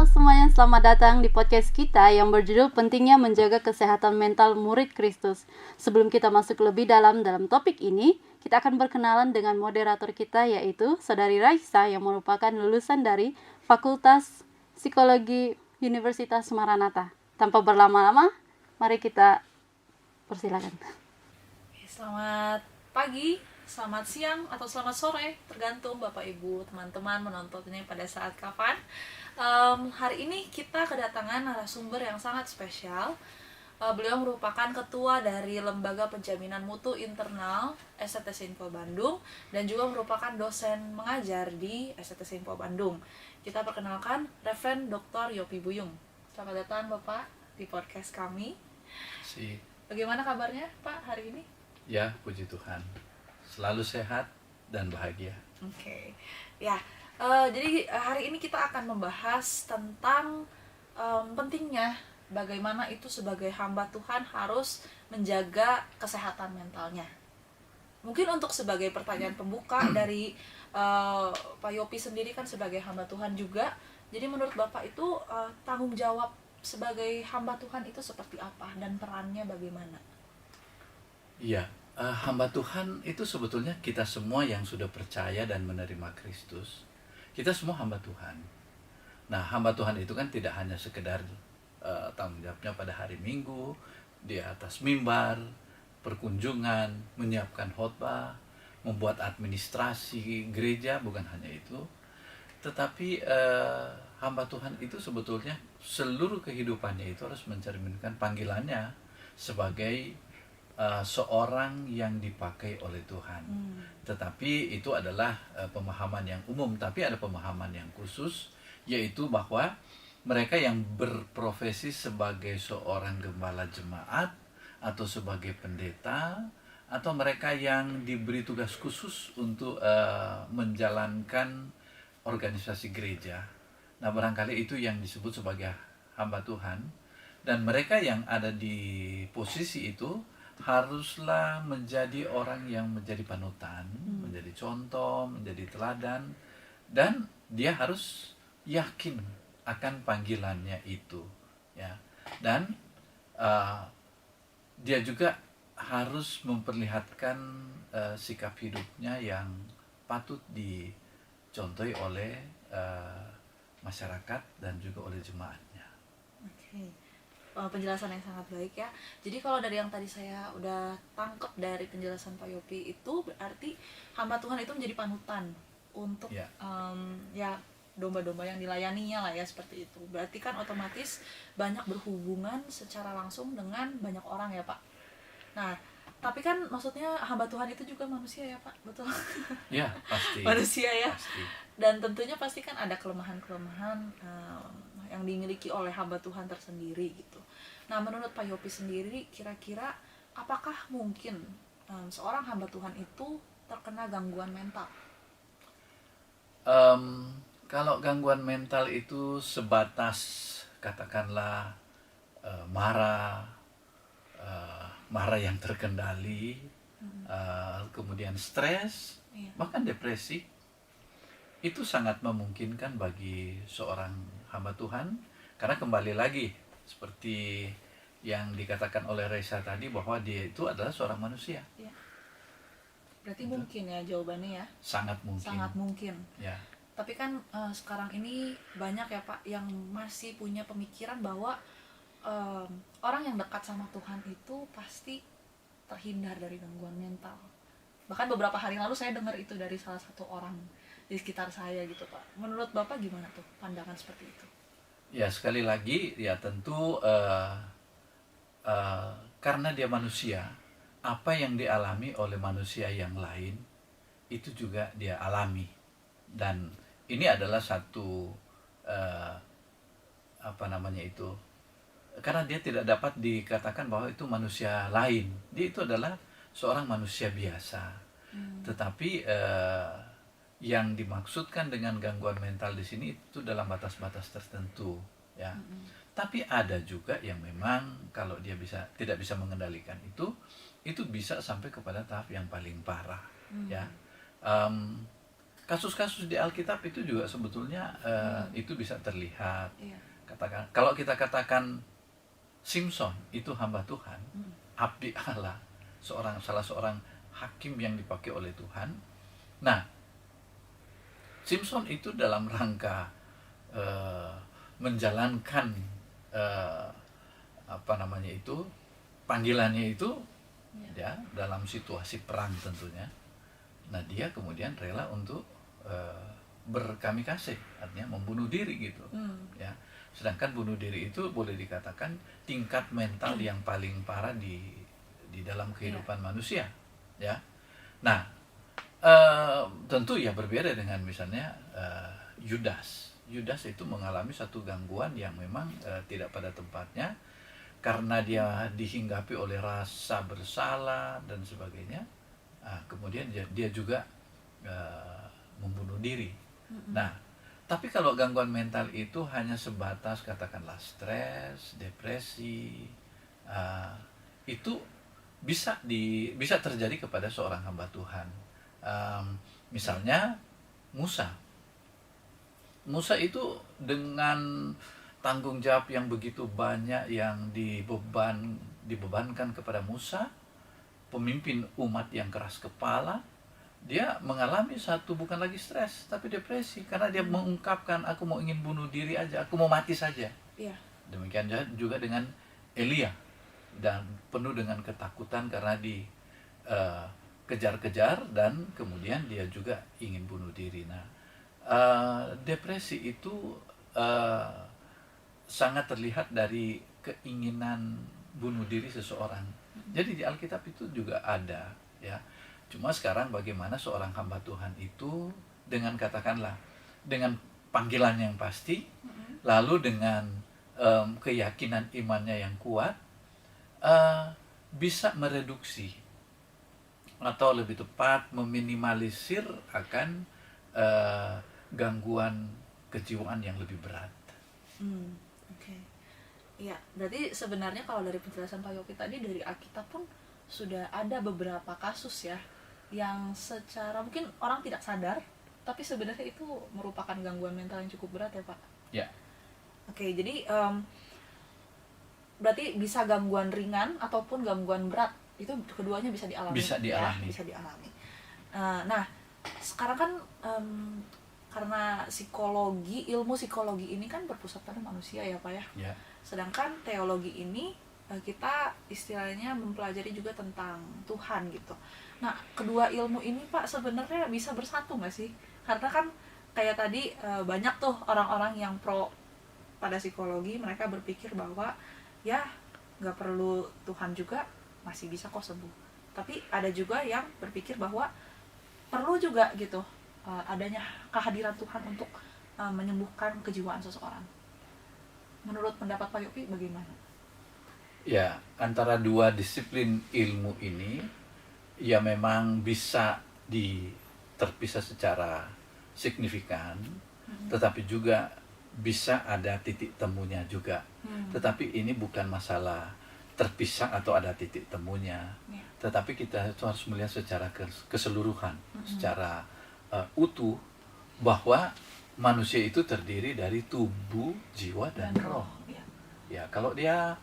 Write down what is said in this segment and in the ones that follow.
Halo semuanya, selamat datang di podcast kita yang berjudul Pentingnya Menjaga Kesehatan Mental Murid Kristus. Sebelum kita masuk lebih dalam topik ini, kita akan berkenalan dengan moderator kita, yaitu Saudari Raisa yang merupakan lulusan dari Fakultas Psikologi Universitas Maranatha. Tanpa berlama-lama, mari kita persilakan. Selamat pagi, selamat siang, atau selamat sore, tergantung Bapak Ibu teman-teman menontonnya pada saat kapan. Hari ini kita kedatangan narasumber yang sangat spesial. Beliau merupakan ketua dari Lembaga Penjaminan Mutu Internal STT Info Bandung dan juga merupakan dosen mengajar di STT Info Bandung. Kita perkenalkan Reverend Dr. Yopi Buyung. Selamat datang Bapak di podcast kami. Bagaimana kabarnya Pak hari ini? Ya, puji Tuhan. Selalu sehat dan bahagia. Oke. Ya, jadi hari ini kita akan membahas tentang pentingnya bagaimana itu sebagai hamba Tuhan harus menjaga kesehatan mentalnya. Mungkin untuk sebagai pertanyaan pembuka dari Pak Yopi sendiri kan sebagai hamba Tuhan juga. Jadi menurut Bapak itu tanggung jawab sebagai hamba Tuhan itu seperti apa dan perannya bagaimana? Iya, hamba Tuhan itu sebetulnya kita semua yang sudah percaya dan menerima Kristus. Kita semua hamba Tuhan. Nah, hamba Tuhan itu kan tidak hanya sekedar tanggung jawabnya pada hari Minggu, di atas mimbar, perkunjungan, menyiapkan khotbah, membuat administrasi gereja, bukan hanya itu. Tetapi hamba Tuhan itu sebetulnya seluruh kehidupannya itu harus mencerminkan panggilannya sebagai seorang yang dipakai oleh Tuhan. Tetapi itu adalah pemahaman yang umum, tapi ada pemahaman yang khusus, yaitu bahwa mereka yang berprofesi sebagai seorang gembala jemaat atau sebagai pendeta atau mereka yang diberi tugas khusus untuk menjalankan organisasi gereja. Nah, barangkali itu yang disebut sebagai hamba Tuhan, dan mereka yang ada di posisi itu haruslah menjadi orang yang menjadi panutan, menjadi contoh, menjadi teladan, dan dia harus yakin akan panggilannya itu, ya. Dan dia juga harus memperlihatkan sikap hidupnya yang patut dicontohi oleh masyarakat dan juga oleh jemaatnya. Oke. Penjelasan yang sangat baik ya. Jadi kalau dari yang tadi saya udah tangkap dari penjelasan Pak Yopi itu berarti hamba Tuhan itu menjadi panutan untuk ya domba-domba yang dilayaninya lah ya, seperti itu. Berarti kan otomatis banyak berhubungan secara langsung dengan banyak orang ya Pak. Nah, tapi kan maksudnya hamba Tuhan itu juga manusia ya Pak, betul? Ya, pasti. Manusia ya. Pasti. Dan tentunya pasti kan ada kelemahan-kelemahan yang dimiliki oleh hamba Tuhan tersendiri gitu. Nah, menurut Pak Yopi sendiri, kira-kira apakah mungkin seorang hamba Tuhan itu terkena gangguan mental? Kalau gangguan mental itu sebatas katakanlah marah yang terkendali, kemudian stres, bahkan depresi, itu sangat memungkinkan bagi seorang hamba Tuhan, karena kembali lagi seperti yang dikatakan oleh Reza tadi bahwa dia itu adalah seorang manusia. Ya. Berarti itu mungkin ya jawabannya ya. Sangat mungkin. Sangat mungkin. Ya. Tapi kan sekarang ini banyak ya Pak yang masih punya pemikiran bahwa orang yang dekat sama Tuhan itu pasti terhindar dari gangguan mental. Bahkan beberapa hari lalu saya dengar itu dari salah satu orang di sekitar saya gitu Pak. Menurut Bapak gimana tuh pandangan seperti itu? Ya, sekali lagi ya tentu karena dia manusia, apa yang dialami oleh manusia yang lain itu juga dia alami, dan ini adalah satu karena dia tidak dapat dikatakan bahwa itu manusia lain, dia itu adalah seorang manusia biasa. Tetapi yang dimaksudkan dengan gangguan mental di sini itu dalam batas-batas tertentu, ya. Tapi ada juga yang memang kalau dia tidak bisa mengendalikan itu bisa sampai kepada tahap yang paling parah, ya. kasus-kasus di Alkitab itu juga sebetulnya itu bisa terlihat. Iya. Kalau kita katakan Simson itu hamba Tuhan, abdi Allah, salah seorang hakim yang dipakai oleh Tuhan. Nah, Simson itu dalam rangka menjalankan panggilannya itu, ya, dalam situasi perang tentunya. Nah, dia kemudian rela untuk berkamikase, artinya membunuh diri gitu. Ya, sedangkan bunuh diri itu boleh dikatakan tingkat mental yang paling parah di dalam kehidupan manusia, ya. Nah, tentu ya berbeda dengan misalnya Yudas. Yudas itu mengalami satu gangguan yang memang tidak pada tempatnya, karena dia dihinggapi oleh rasa bersalah dan sebagainya. Kemudian dia juga membunuh diri. Nah, tapi kalau gangguan mental itu hanya sebatas katakanlah stres, depresi, itu bisa terjadi kepada seorang hamba Tuhan. Misalnya Musa itu dengan tanggung jawab yang begitu banyak yang dibebankan kepada Musa, pemimpin umat yang keras kepala, dia mengalami bukan lagi stres tapi depresi, karena dia mengungkapkan, aku ingin bunuh diri aja, aku mau mati saja. Iya. Demikian juga dengan Elia, dan penuh dengan ketakutan karena kejar-kejar dan kemudian dia juga ingin bunuh diri. Nah, depresi itu sangat terlihat dari keinginan bunuh diri seseorang. Jadi di Alkitab itu juga ada, ya. Cuma sekarang bagaimana seorang hamba Tuhan itu dengan katakanlah dengan panggilan yang pasti, lalu dengan keyakinan imannya yang kuat, bisa mereduksi atau lebih tepat meminimalisir akan gangguan kejiwaan yang lebih berat. Oke. Ya, berarti sebenarnya kalau dari penjelasan Pak Yopi tadi, dari Alkitab pun sudah ada beberapa kasus ya yang secara mungkin orang tidak sadar, tapi sebenarnya itu merupakan gangguan mental yang cukup berat ya Pak. Ya. Oke, jadi berarti bisa gangguan ringan ataupun gangguan berat, itu keduanya bisa dialami. Bisa dialami. Ya, bisa dialami. Nah, sekarang kan karena ilmu psikologi ini kan berpusat pada manusia ya Pak ya. Ya. Sedangkan teologi ini kita istilahnya mempelajari juga tentang Tuhan gitu. Nah, kedua ilmu ini Pak sebenarnya bisa bersatu nggak sih? Karena kan kayak tadi banyak tuh orang-orang yang pro pada psikologi, mereka berpikir bahwa ya nggak perlu Tuhan juga, masih bisa kok sembuh. Tapi ada juga yang berpikir bahwa perlu juga gitu adanya kehadiran Tuhan untuk menyembuhkan kejiwaan seseorang. Menurut pendapat Pak Yopi bagaimana? Ya, antara dua disiplin ilmu ini ya memang bisa terpisah secara signifikan, tetapi juga bisa ada titik temunya juga. Tetapi ini bukan masalah terpisah atau ada titik temunya, tetapi kita itu harus melihat secara keseluruhan, secara utuh, bahwa manusia itu terdiri dari tubuh, jiwa, dan roh. Ya, kalau dia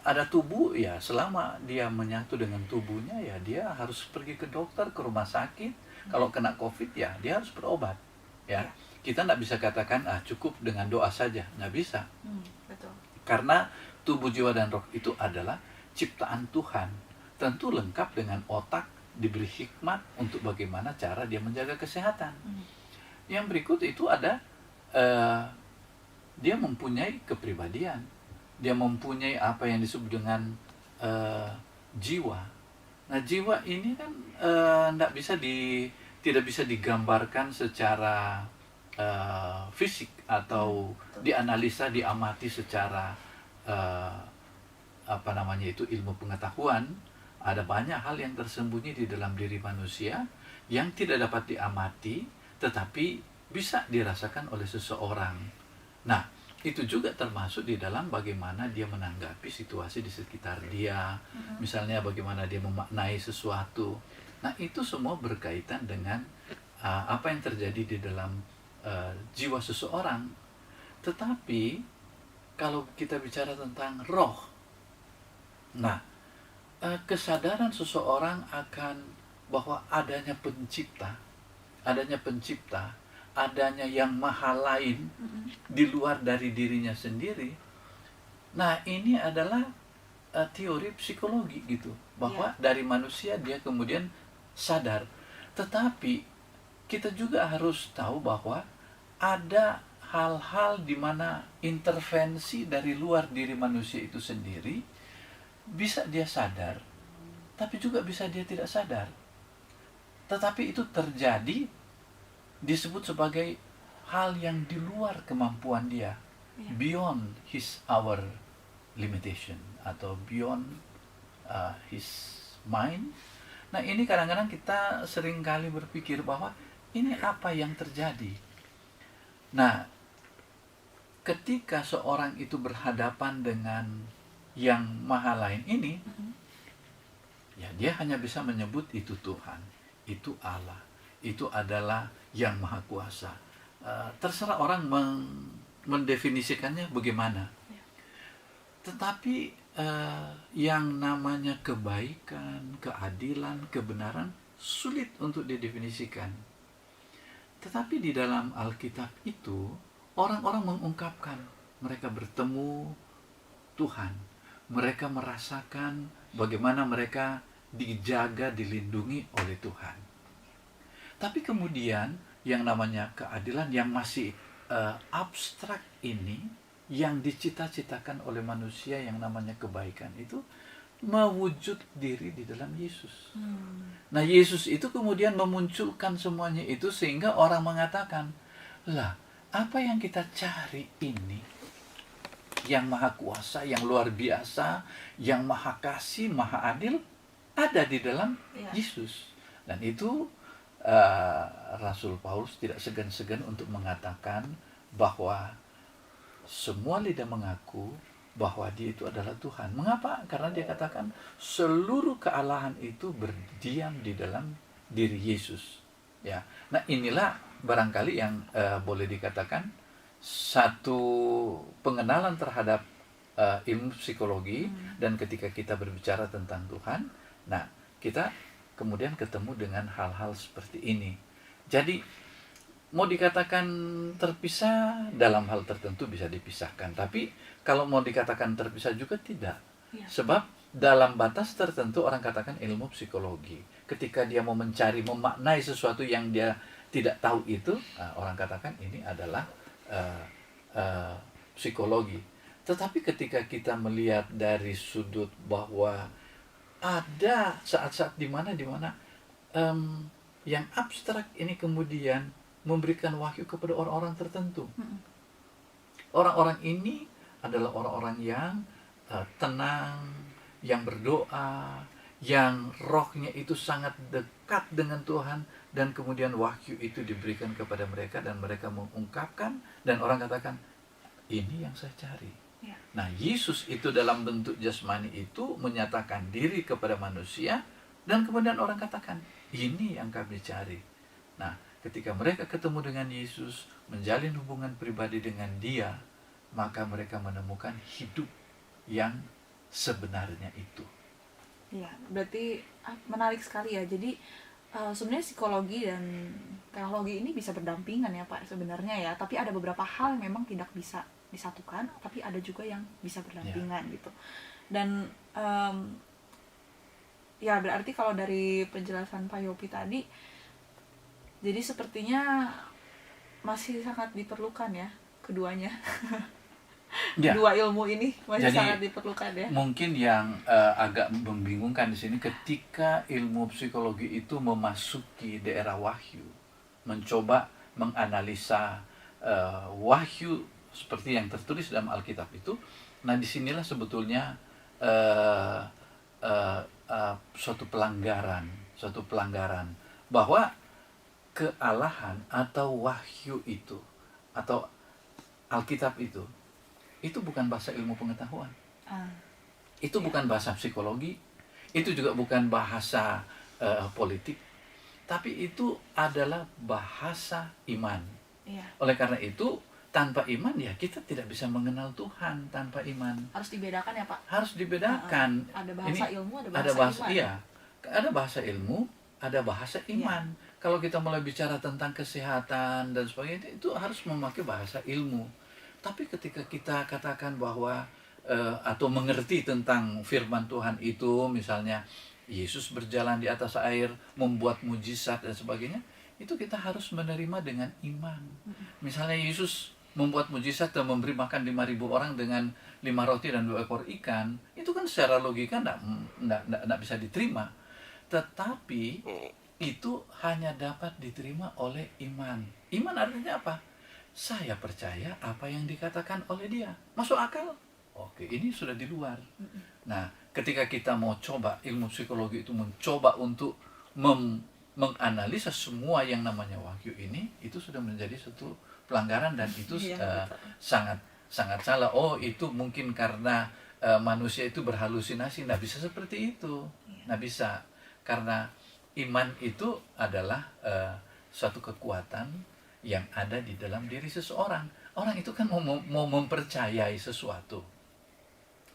ada tubuh, ya selama dia menyatu dengan tubuhnya, ya dia harus pergi ke dokter, ke rumah sakit. Kalau kena COVID, ya dia harus berobat. Ya, kita nggak bisa katakan cukup dengan doa saja, nggak bisa. Betul. Karena tubuh, jiwa, dan roh itu adalah ciptaan Tuhan, tentu lengkap dengan otak, diberi hikmat untuk bagaimana cara dia menjaga kesehatan. Yang berikut itu ada dia mempunyai kepribadian, dia mempunyai apa yang disebut dengan jiwa. Nah, jiwa ini kan tidak bisa digambarkan secara fisik atau dianalisa, diamati secara ilmu pengetahuan. Ada banyak hal yang tersembunyi di dalam diri manusia yang tidak dapat diamati, tetapi bisa dirasakan oleh seseorang. Nah, itu juga termasuk di dalam bagaimana dia menanggapi situasi di sekitar dia. Misalnya bagaimana dia memaknai sesuatu. Nah, itu semua berkaitan dengan apa yang terjadi di dalam jiwa seseorang. Tetapi kalau kita bicara tentang roh, nah, kesadaran seseorang akan bahwa adanya pencipta, adanya yang maha lain di luar dari dirinya sendiri. Nah, ini adalah teori psikologi gitu, bahwa dari manusia dia kemudian sadar. Tetapi kita juga harus tahu bahwa ada hal-hal di mana intervensi dari luar diri manusia itu sendiri bisa dia sadar, tapi juga bisa dia tidak sadar. Tetapi itu terjadi, disebut sebagai hal yang di luar kemampuan dia, beyond our limitation, atau beyond his mind. Nah, ini kadang-kadang kita seringkali berpikir bahwa ini apa yang terjadi. Nah, ketika seorang itu berhadapan dengan yang maha lain ini, ya dia hanya bisa menyebut itu Tuhan, itu Allah, itu adalah yang maha kuasa. Terserah orang mendefinisikannya bagaimana. Tetapi yang namanya kebaikan, keadilan, kebenaran sulit untuk didefinisikan. Tetapi di dalam Alkitab itu orang-orang mengungkapkan, mereka bertemu Tuhan, mereka merasakan bagaimana mereka dijaga, dilindungi oleh Tuhan. Tapi kemudian yang namanya keadilan yang masih abstrak ini, yang dicita-citakan oleh manusia, yang namanya kebaikan itu mewujud diri di dalam Yesus. Nah, Yesus itu kemudian memunculkan semuanya itu, sehingga orang mengatakan, lah, apa yang kita cari ini, yang maha kuasa, yang luar biasa, yang maha kasih, maha adil, ada di dalam Yesus. Dan itu Rasul Paulus tidak segan-segan untuk mengatakan bahwa semua lidah mengaku bahwa dia itu adalah Tuhan. Mengapa? Karena dia katakan seluruh kealahan itu berdiam di dalam diri Yesus. Ya. Nah, inilah barangkali yang boleh dikatakan satu pengenalan terhadap ilmu psikologi. Dan ketika kita berbicara tentang Tuhan, nah, kita kemudian ketemu dengan hal-hal seperti ini. Jadi mau dikatakan terpisah, dalam hal tertentu bisa dipisahkan. Tapi kalau mau dikatakan terpisah juga tidak. Sebab dalam batas tertentu orang katakan ilmu psikologi. Ketika dia mau mencari, memaknai sesuatu yang dia tidak tahu itu, orang katakan ini adalah psikologi. Tetapi ketika kita melihat dari sudut bahwa ada saat-saat di mana yang abstrak ini kemudian memberikan wahyu kepada orang-orang tertentu. Orang-orang ini adalah orang-orang yang tenang, yang berdoa, yang rohnya itu sangat dekat dengan Tuhan, dan kemudian wahyu itu diberikan kepada mereka dan mereka mengungkapkan, dan orang katakan, ini yang saya cari. Nah, Yesus itu dalam bentuk jasmani itu menyatakan diri kepada manusia, dan kemudian orang katakan, ini yang kami cari. Nah, ketika mereka ketemu dengan Yesus, menjalin hubungan pribadi dengan Dia, maka mereka menemukan hidup yang sebenarnya itu. Ya, berarti menarik sekali ya. Jadi sebenarnya psikologi dan teologi ini bisa berdampingan ya Pak sebenarnya ya. Tapi ada beberapa hal yang memang tidak bisa disatukan, tapi ada juga yang bisa berdampingan gitu. Dan ya berarti kalau dari penjelasan Pak Yopi tadi, jadi sepertinya masih sangat diperlukan ya keduanya. Dua ilmu ini masih sangat diperlukan ya. Mungkin yang agak membingungkan di sini ketika ilmu psikologi itu memasuki daerah wahyu, mencoba menganalisa wahyu seperti yang tertulis dalam Alkitab itu. Nah, disinilah sebetulnya suatu pelanggaran bahwa kealahan atau wahyu itu atau Alkitab itu bukan bahasa ilmu pengetahuan. Itu bukan bahasa psikologi, itu juga bukan bahasa politik, tapi itu adalah bahasa iman. Iya. Oleh karena itu, tanpa iman ya kita tidak bisa mengenal Tuhan tanpa iman. Harus dibedakan ya Pak. Harus dibedakan. Ada bahasa ilmu, ada bahasa Ada bahasa iman. iya. Ada bahasa ilmu, ada bahasa iman. Kalau kita mulai bicara tentang kesehatan dan sebagainya, itu harus memakai bahasa ilmu. Tapi ketika kita katakan bahwa atau mengerti tentang firman Tuhan itu, misalnya Yesus berjalan di atas air, membuat mujizat dan sebagainya, itu kita harus menerima dengan iman. Misalnya Yesus membuat mujizat dan memberi makan 5.000 orang dengan 5 roti dan 2 ekor ikan, itu kan secara logika enggak bisa diterima. Tetapi itu hanya dapat diterima oleh iman. Iman artinya apa? Saya percaya apa yang dikatakan oleh dia. Masuk akal? Oke, ini sudah di luar. Nah, ketika kita mau coba, ilmu psikologi itu mencoba untuk menganalisa semua yang namanya wahyu ini, itu sudah menjadi satu pelanggaran dan itu sangat salah. Oh, itu mungkin karena manusia itu berhalusinasi. Nggak bisa seperti itu. Nggak bisa. Karena iman itu adalah suatu kekuatan yang ada di dalam diri seseorang. Orang itu kan mau mempercayai sesuatu.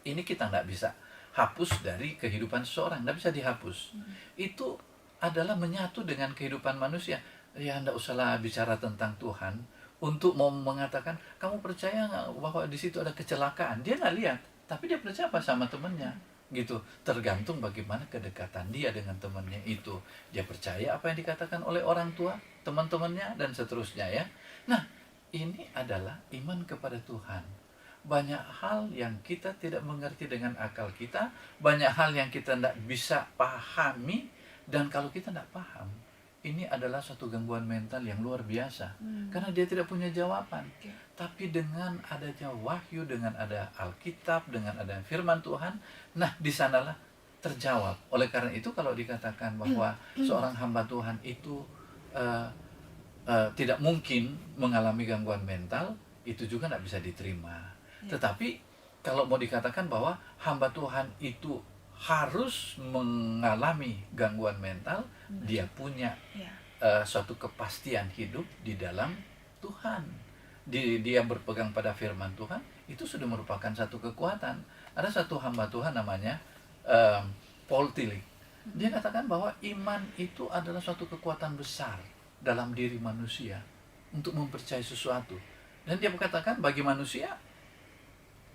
Ini kita nggak bisa hapus dari kehidupan seseorang, nggak bisa dihapus. Itu adalah menyatu dengan kehidupan manusia. Ya, nggak usahlah bicara tentang Tuhan untuk mau mengatakan kamu percaya nggak bahwa di situ ada kecelakaan. Dia nggak lihat, tapi dia percaya apa sama temannya, gitu. Tergantung bagaimana kedekatan dia dengan temannya itu. Dia percaya apa yang dikatakan oleh orang tua, teman-temannya dan seterusnya ya. Nah, ini adalah iman kepada Tuhan. Banyak hal yang kita tidak mengerti dengan akal kita, banyak hal yang kita tidak bisa pahami, dan kalau kita tidak paham, ini adalah suatu gangguan mental yang luar biasa, karena dia tidak punya jawaban. Tapi dengan adanya wahyu, dengan ada Alkitab, dengan ada firman Tuhan, nah di sanalah terjawab. Oleh karena itu kalau dikatakan bahwa seorang hamba Tuhan itu tidak mungkin mengalami gangguan mental, itu juga tidak bisa diterima. Tetapi kalau mau dikatakan bahwa hamba Tuhan itu harus mengalami gangguan mental, dia punya suatu kepastian hidup di dalam Tuhan. Dia berpegang pada firman Tuhan, itu sudah merupakan satu kekuatan. Ada satu hamba Tuhan namanya Paul Tillich. Dia katakan bahwa iman itu adalah suatu kekuatan besar dalam diri manusia untuk mempercayai sesuatu. Dan dia berkatakan bagi manusia,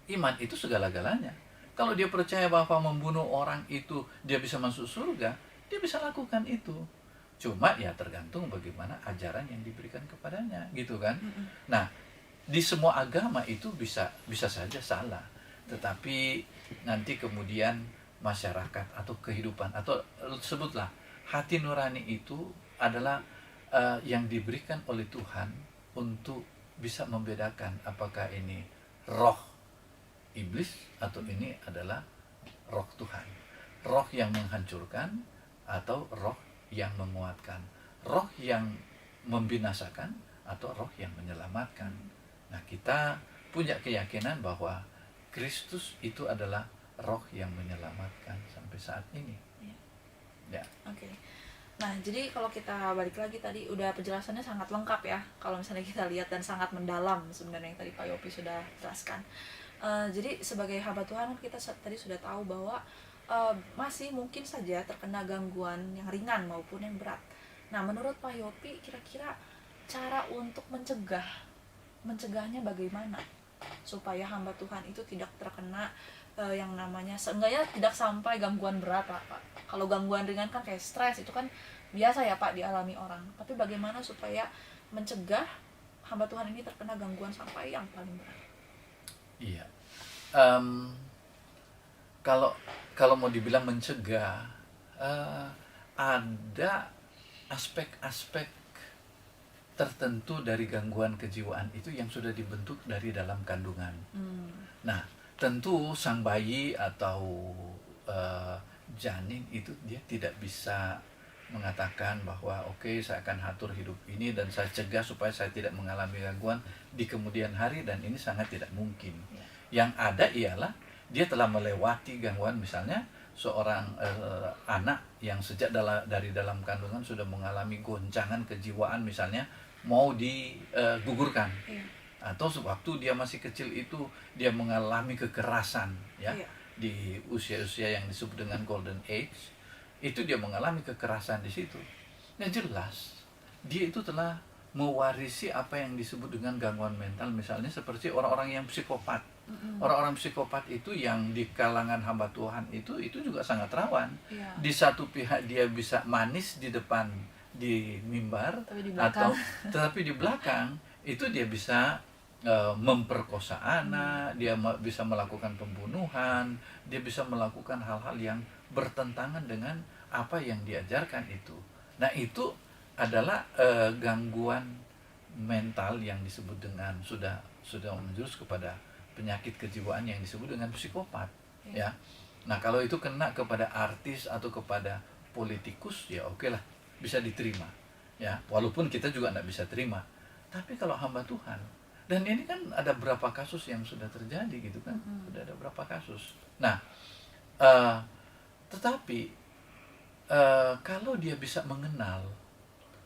iman itu segala-galanya. Kalau dia percaya bahwa membunuh orang itu dia bisa masuk surga, dia bisa lakukan itu. Cuma ya tergantung bagaimana ajaran yang diberikan kepadanya, gitu kan. Nah, di semua agama itu bisa saja salah. Tetapi nanti kemudian masyarakat atau kehidupan atau sebutlah hati nurani itu adalah yang diberikan oleh Tuhan untuk bisa membedakan apakah ini roh iblis atau ini adalah roh Tuhan, roh yang menghancurkan atau roh yang menguatkan, roh yang membinasakan atau roh yang menyelamatkan. Nah, kita punya keyakinan bahwa Kristus itu adalah roh yang menyelamatkan sampai saat ini. Ya. Oke. Nah, jadi kalau kita balik lagi tadi udah penjelasannya sangat lengkap ya. Kalau misalnya kita lihat dan sangat mendalam sebenarnya yang tadi Pak Yopi sudah jelaskan. Jadi sebagai hamba Tuhan kita tadi sudah tahu bahwa masih mungkin saja terkena gangguan yang ringan maupun yang berat. Nah, menurut Pak Yopi kira-kira cara untuk mencegahnya bagaimana supaya hamba Tuhan itu tidak terkena yang namanya seenggaknya tidak sampai gangguan berat Pak. Kalau gangguan ringan kan kayak stres, itu kan biasa ya Pak dialami orang. Tapi bagaimana supaya mencegah hamba Tuhan ini terkena gangguan sampai yang paling berat? Iya. Kalau mau dibilang mencegah, ada aspek-aspek tertentu dari gangguan kejiwaan itu yang sudah dibentuk dari dalam kandungan. Nah, tentu sang bayi atau janin itu dia tidak bisa mengatakan bahwa oke, saya akan atur hidup ini dan saya cegah supaya saya tidak mengalami gangguan di kemudian hari, dan ini sangat tidak mungkin. Yang ada ialah dia telah melewati gangguan, misalnya seorang anak yang sejak dari dalam kandungan sudah mengalami goncangan kejiwaan, misalnya mau digugurkan, atau sewaktu dia masih kecil itu dia mengalami kekerasan, ya, di usia-usia yang disebut dengan golden age, itu dia mengalami kekerasan di situ. Yang jelas dia itu telah mewarisi apa yang disebut dengan gangguan mental, misalnya seperti orang-orang yang psikopat. Orang-orang psikopat itu yang di kalangan hamba Tuhan itu juga sangat rawan. Di satu pihak dia bisa manis di depan di mimbar, tetapi di belakang itu dia bisa memperkosa anak, dia bisa melakukan pembunuhan, dia bisa melakukan hal-hal yang bertentangan dengan apa yang diajarkan itu. Nah, itu adalah gangguan mental yang disebut dengan sudah menjurus kepada penyakit kejiwaan yang disebut dengan psikopat, ya. Nah, kalau itu kena kepada artis atau kepada politikus, ya oke lah, bisa diterima, ya, walaupun kita juga tidak bisa terima. Tapi kalau hamba Tuhan, dan ini kan ada berapa kasus yang sudah terjadi gitu kan, sudah ada berapa kasus. Nah, tetapi kalau dia bisa mengenal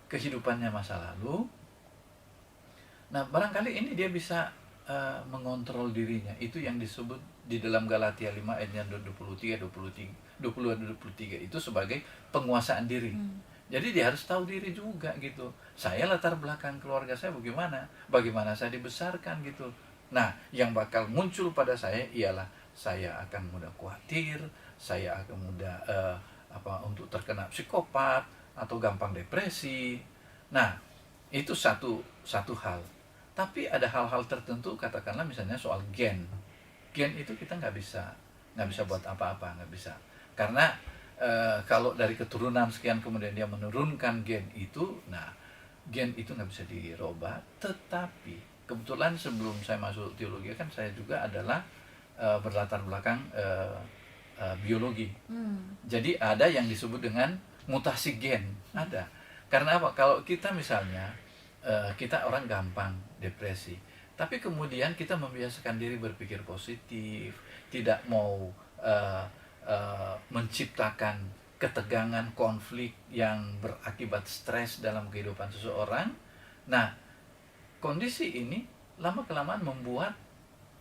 kehidupannya masa lalu, nah barangkali ini dia bisa mengontrol dirinya. Itu yang disebut di dalam Galatia 5 ayatnya 23 itu sebagai penguasaan diri. Jadi dia harus tahu diri juga gitu. Saya latar belakang keluarga saya bagaimana saya dibesarkan gitu. Nah, yang bakal muncul pada saya ialah saya akan mudah khawatir, saya akan mudah untuk terkena psikopat atau gampang depresi. Nah, itu satu hal. Tapi ada hal-hal tertentu, katakanlah misalnya soal gen itu kita nggak bisa buat apa-apa, nggak bisa. Karena kalau dari keturunan sekian kemudian dia menurunkan gen itu, nah gen itu nggak bisa dirubah. Tetapi kebetulan sebelum saya masuk teologi kan saya juga adalah berlatar belakang biologi. Jadi ada yang disebut dengan mutasi gen, ada. Karena apa? Kalau kita misalnya kita orang gampang depresi, tapi kemudian kita membiasakan diri berpikir positif, tidak mau menciptakan ketegangan, konflik yang berakibat stres dalam kehidupan seseorang. Nah, kondisi ini lama-kelamaan membuat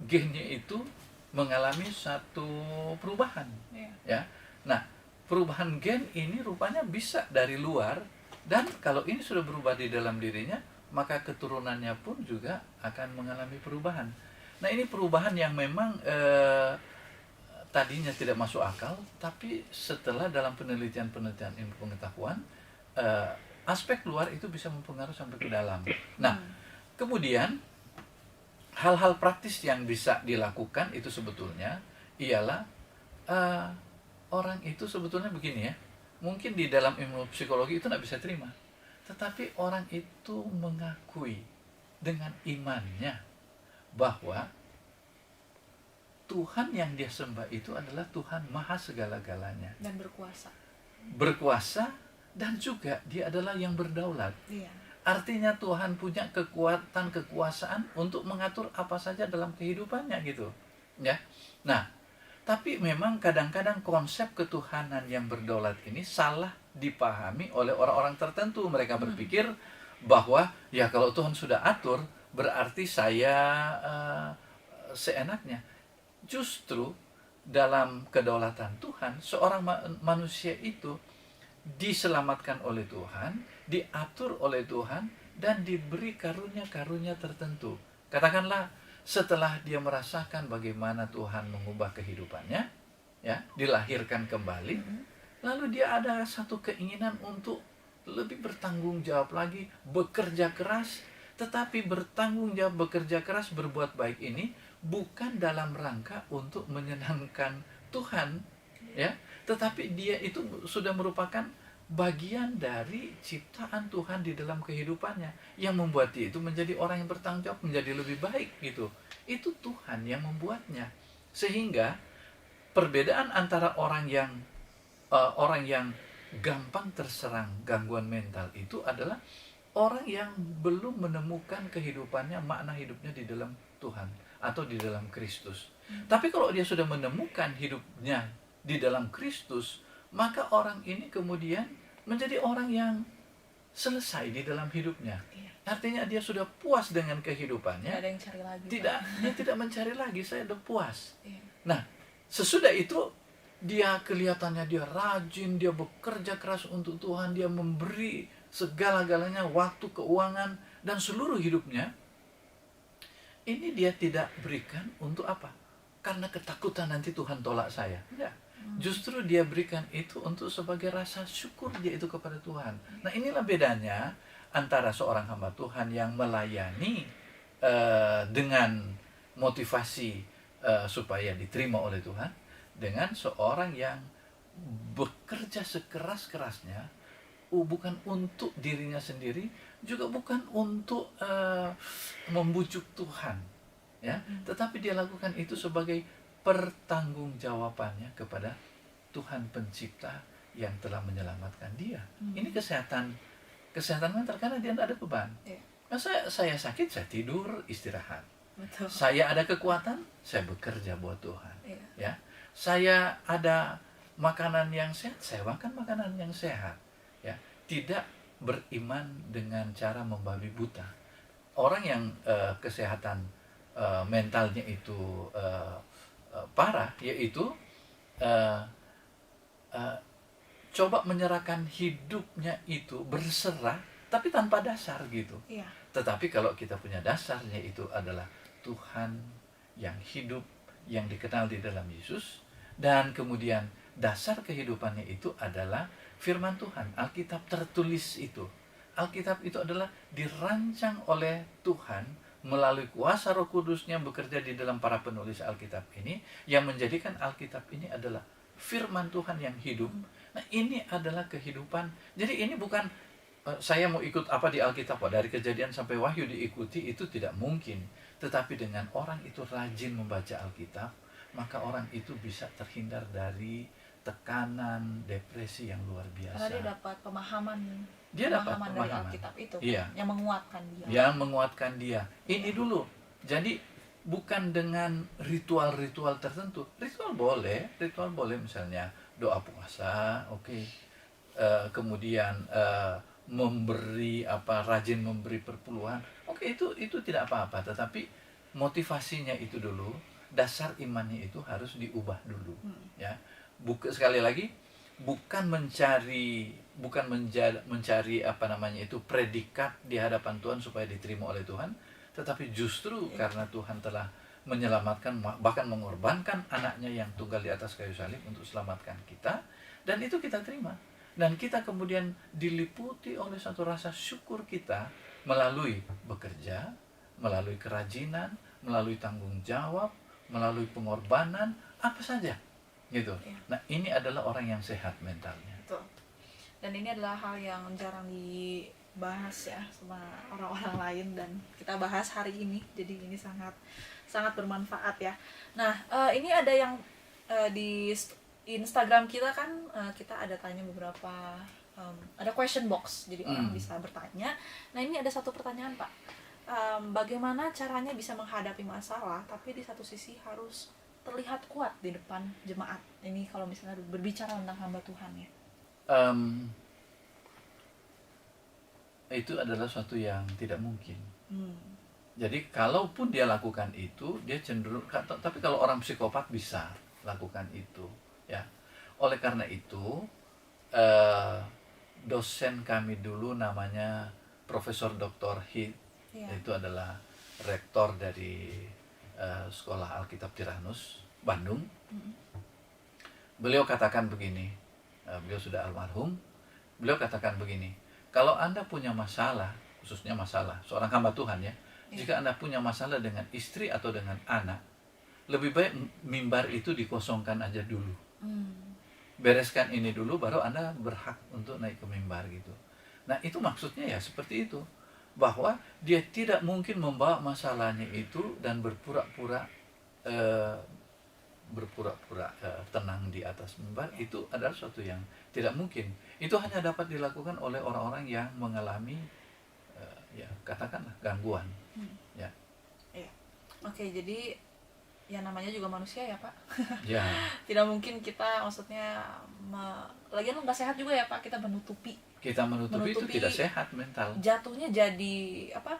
gennya itu mengalami satu perubahan, ya. Nah, perubahan gen ini rupanya bisa dari luar, dan kalau ini sudah berubah di dalam dirinya, maka keturunannya pun juga akan mengalami perubahan. Nah, ini perubahan yang memang tadinya tidak masuk akal, tapi setelah dalam penelitian ilmu pengetahuan, aspek luar itu bisa mempengaruhi sampai ke dalam. Nah, kemudian hal-hal praktis yang bisa dilakukan itu sebetulnya ialah orang itu sebetulnya begini, ya. Mungkin di dalam ilmu psikologi itu tidak bisa terima, tetapi orang itu mengakui dengan imannya bahwa Tuhan yang dia sembah itu adalah Tuhan maha segala-galanya dan berkuasa, dan juga dia adalah yang berdaulat. Artinya Tuhan punya kekuasaan untuk mengatur apa saja dalam kehidupannya gitu, ya. Nah, tapi memang kadang-kadang konsep ketuhanan yang berdaulat ini salah dipahami oleh orang-orang tertentu. Mereka berpikir bahwa ya kalau Tuhan sudah atur, berarti saya seenaknya. Justru dalam kedaulatan Tuhan, seorang manusia itu diselamatkan oleh Tuhan, diatur oleh Tuhan, dan diberi karunia-karunia tertentu. Katakanlah setelah dia merasakan bagaimana Tuhan mengubah kehidupannya, ya, dilahirkan kembali, lalu dia ada satu keinginan untuk lebih bertanggung jawab lagi, bekerja keras. Tetapi bertanggung jawab, bekerja keras, berbuat baik ini bukan dalam rangka untuk menyenangkan Tuhan, ya, tetapi dia itu sudah merupakan bagian dari ciptaan Tuhan di dalam kehidupannya yang membuat dia itu menjadi orang yang bertanggung jawab, menjadi lebih baik gitu. Itu Tuhan yang membuatnya. Sehingga perbedaan antara orang yang gampang terserang gangguan mental itu adalah orang yang belum menemukan kehidupannya, makna hidupnya di dalam Tuhan atau di dalam Kristus. Tapi kalau dia sudah menemukan hidupnya di dalam Kristus, maka orang ini kemudian menjadi orang yang selesai di dalam hidupnya. Iya. Artinya dia sudah puas dengan kehidupannya. Tidak ada yang cari lagi. Tidak, dia tidak mencari lagi, saya udah puas. Iya. Nah, sesudah itu dia kelihatannya dia rajin, dia bekerja keras untuk Tuhan, dia memberi segala-galanya, waktu, keuangan, dan seluruh hidupnya. Ini dia tidak berikan untuk apa? Karena ketakutan nanti Tuhan tolak saya. Enggak. Justru dia berikan itu untuk sebagai rasa syukur dia itu kepada Tuhan. Nah, inilah bedanya antara seorang hamba Tuhan yang melayani dengan motivasi supaya diterima oleh Tuhan, dengan seorang yang bekerja sekeras-kerasnya, bukan untuk dirinya sendiri, juga bukan untuk membujuk Tuhan, ya, tetapi dia lakukan itu sebagai pertanggungjawabannya kepada Tuhan Pencipta yang telah menyelamatkan dia. Ini kesehatan mental, karena dia tidak ada beban. Iya. Nah, saya sakit, saya tidur, istirahat. Betul. Saya ada kekuatan, saya bekerja buat Tuhan. Iya. Ya, saya ada makanan yang sehat, saya makan makanan yang sehat. Ya, tidak beriman dengan cara membabi buta. Orang yang kesehatan mentalnya itu parah, yaitu coba menyerahkan hidupnya itu berserah, tapi tanpa dasar gitu. Iya. Tetapi kalau kita punya dasarnya itu adalah Tuhan yang hidup, yang dikenal di dalam Yesus, dan kemudian dasar kehidupannya itu adalah firman Tuhan. Alkitab tertulis itu. Alkitab itu adalah dirancang oleh Tuhan melalui kuasa Roh Kudus-Nya bekerja di dalam para penulis Alkitab ini, yang menjadikan Alkitab ini adalah firman Tuhan yang hidup. Nah, ini adalah kehidupan. Jadi ini bukan saya mau ikut apa di Alkitab, dari Kejadian sampai Wahyu diikuti, itu tidak mungkin. Tetapi dengan orang itu rajin membaca Alkitab, maka orang itu bisa terhindar dari tekanan, depresi yang luar biasa. Karena dia dapat pemahaman. Dia dapat dari pemahaman. Alkitab itu, Iya. yang menguatkan dia. Yang menguatkan dia. Ini dulu. Jadi bukan dengan ritual-ritual tertentu. Ritual boleh misalnya doa puasa, oke. Kemudian memberi rajin memberi perpuluhan, oke, itu tidak apa-apa. Tetapi motivasinya itu dulu, dasar imannya itu harus diubah dulu. Ya, sekali lagi, bukan mencari predikat di hadapan Tuhan supaya diterima oleh Tuhan, tetapi justru karena Tuhan telah menyelamatkan, bahkan mengorbankan anaknya yang tunggal di atas kayu salib untuk selamatkan kita, dan itu kita terima. Dan kita kemudian diliputi oleh satu rasa syukur kita melalui bekerja, melalui kerajinan, melalui tanggung jawab, melalui pengorbanan, apa saja gitu. Nah, ini adalah orang yang sehat mentalnya. Betul. Dan ini adalah hal yang jarang dibahas ya sama orang-orang lain, dan kita bahas hari ini. Jadi ini sangat bermanfaat ya. Nah, ini ada yang di Instagram kita kan, kita ada tanya beberapa, ada question box, jadi orang bisa bertanya. Nah, ini ada satu pertanyaan, Pak. Bagaimana caranya bisa menghadapi masalah tapi di satu sisi harus terlihat kuat di depan jemaat? Ini kalau misalnya berbicara tentang hamba Tuhan ya. Itu adalah suatu yang tidak mungkin. Jadi kalaupun dia lakukan itu, dia cenderung, tapi kalau orang psikopat bisa lakukan itu, ya. Oleh karena itu, dosen kami dulu namanya Profesor Dr. Heath, itu adalah rektor dari Sekolah Alkitab Tiranus, Bandung. Beliau katakan begini, beliau sudah almarhum. Beliau katakan begini, kalau Anda punya masalah, khususnya masalah seorang hamba Tuhan ya, jika Anda punya masalah dengan istri atau dengan anak, lebih baik mimbar itu dikosongkan aja dulu. Bereskan ini dulu, baru Anda berhak untuk naik ke mimbar gitu. Nah, itu maksudnya ya seperti itu, bahwa dia tidak mungkin membawa masalahnya itu dan berpura-pura tenang di atas mimbar. Itu adalah sesuatu yang tidak mungkin. Itu hanya dapat dilakukan oleh orang-orang yang mengalami katakanlah gangguan. Ya. Oke, jadi ya namanya juga manusia ya Pak. Ya, Tidak mungkin kita maksudnya lagian nggak sehat juga ya Pak, kita menutupi kita menutupi itu tidak sehat mental. jatuhnya jadi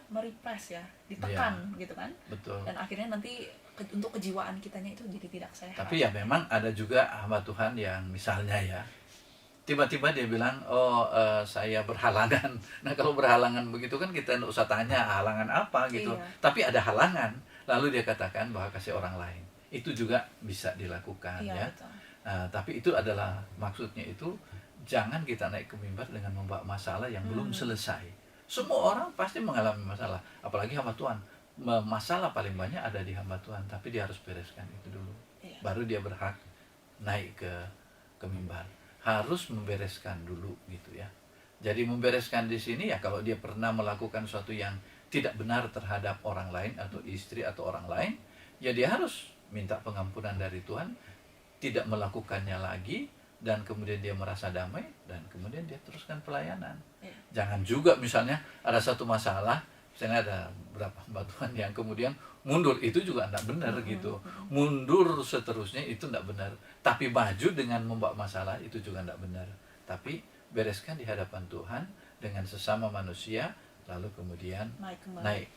merepress ya, ditekan gitu kan. Betul. Dan akhirnya nanti untuk kejiwaan kitanya itu jadi tidak sehat. Tapi ya memang ada juga hamba Tuhan yang misalnya ya tiba-tiba dia bilang, saya berhalangan. Nah kalau berhalangan begitu kan kita nggak usah tanya halangan apa gitu. Iya. Tapi ada halangan, lalu dia katakan bahwa kasih orang lain. Itu juga bisa dilakukan Iya, ya. betul. Tapi itu adalah maksudnya itu jangan kita naik ke mimbar dengan membawa masalah yang belum selesai. Semua orang pasti mengalami masalah, apalagi hamba Tuhan. Masalah paling banyak ada di hamba Tuhan, tapi dia harus bereskan itu dulu. Iya. Baru dia berhak naik ke mimbar. Harus membereskan dulu gitu ya. Jadi membereskan di sini ya kalau dia pernah melakukan sesuatu yang tidak benar terhadap orang lain atau istri atau orang lain, ya dia harus minta pengampunan dari Tuhan, tidak melakukannya lagi, dan kemudian dia merasa damai, dan kemudian dia teruskan pelayanan. Iya. Jangan juga misalnya ada satu masalah, misalnya ada beberapa hamba Tuhan yang kemudian mundur, itu juga tidak benar gitu. Mundur seterusnya itu tidak benar. Tapi maju dengan membawa masalah itu juga tidak benar. Tapi bereskan di hadapan Tuhan dengan sesama manusia, lalu kemudian naik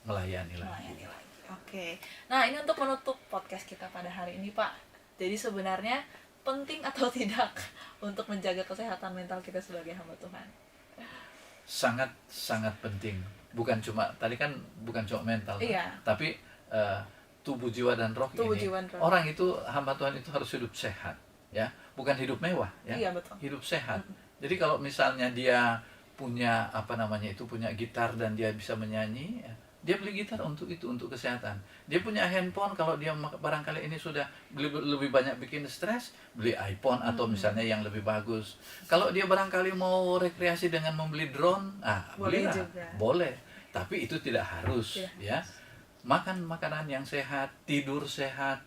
melayani lagi. Oke. Nah, ini untuk menutup podcast kita pada hari ini, Pak. Jadi sebenarnya penting atau tidak untuk menjaga kesehatan mental kita sebagai hamba Tuhan? Sangat penting. Bukan cuma tadi kan bukan cuma mental, Iya. tapi tubuh, jiwa dan roh Tubuh, ini. jiwa, dan roh. Orang itu hamba Tuhan itu harus hidup sehat, ya. Bukan hidup mewah, ya. Iya, betul. Hidup sehat. Jadi kalau misalnya dia punya punya gitar dan dia bisa menyanyi, ya, dia beli gitar untuk itu, untuk kesehatan. Dia punya handphone, kalau dia barangkali ini sudah lebih banyak bikin stres, beli iPhone atau misalnya yang lebih bagus. Kalau dia barangkali mau rekreasi dengan membeli drone, Boleh belilah. juga. Boleh. Tapi itu tidak harus, Tidak ya. Makan makanan yang sehat, tidur sehat,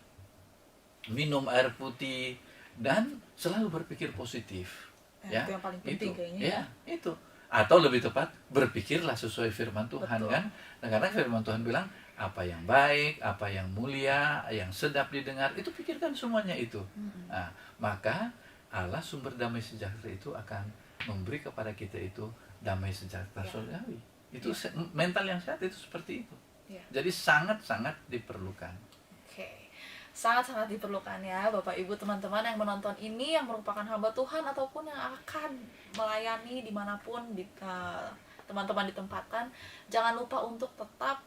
minum air putih, dan selalu berpikir positif. Ya, Itu yang paling penting kayaknya. Ya, itu. Atau lebih tepat, berpikirlah sesuai firman Tuhan. Betul. Kan? Nah, karena firman Tuhan bilang, apa yang baik, apa yang mulia, yang sedap didengar, itu pikirkan semuanya itu. Nah, maka Allah sumber damai sejahtera itu akan memberi kepada kita itu damai sejahtera surgawi. Itu mental yang sehat itu seperti itu. Ya. Jadi sangat-sangat diperlukan. Oke. Sangat-sangat diperlukan ya Bapak Ibu teman-teman yang menonton ini, yang merupakan hamba Tuhan ataupun yang akan melayani dimanapun teman-teman ditempatkan. Jangan lupa untuk tetap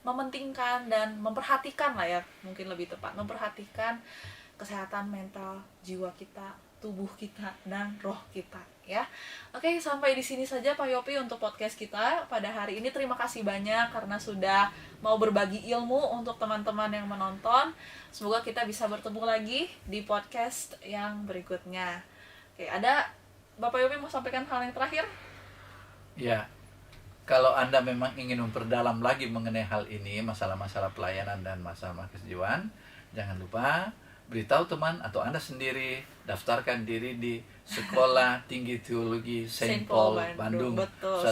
mementingkan dan memperhatikan lah ya, mungkin lebih tepat memperhatikan kesehatan mental jiwa kita, tubuh kita, dan roh kita ya. Oke, sampai di sini saja Pak Yopi untuk podcast kita pada hari ini. Terima kasih banyak karena sudah mau berbagi ilmu untuk teman-teman yang menonton. Semoga kita bisa bertemu lagi di podcast yang berikutnya. Oke, ada Bapak Yopi mau sampaikan hal yang terakhir? Ya, kalau Anda memang ingin memperdalam lagi mengenai hal ini, masalah-masalah pelayanan dan masalah kejiwaan, jangan lupa beritahu teman atau Anda sendiri, daftarkan diri di Sekolah Tinggi Teologi Saint Paul Bandung. Betul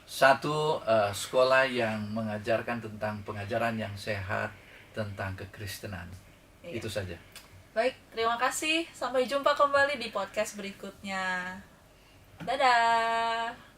Satu sekolah yang mengajarkan tentang pengajaran yang sehat tentang kekristenan. Iya. Itu saja. Baik, terima kasih. Sampai jumpa kembali di podcast berikutnya. Dadah.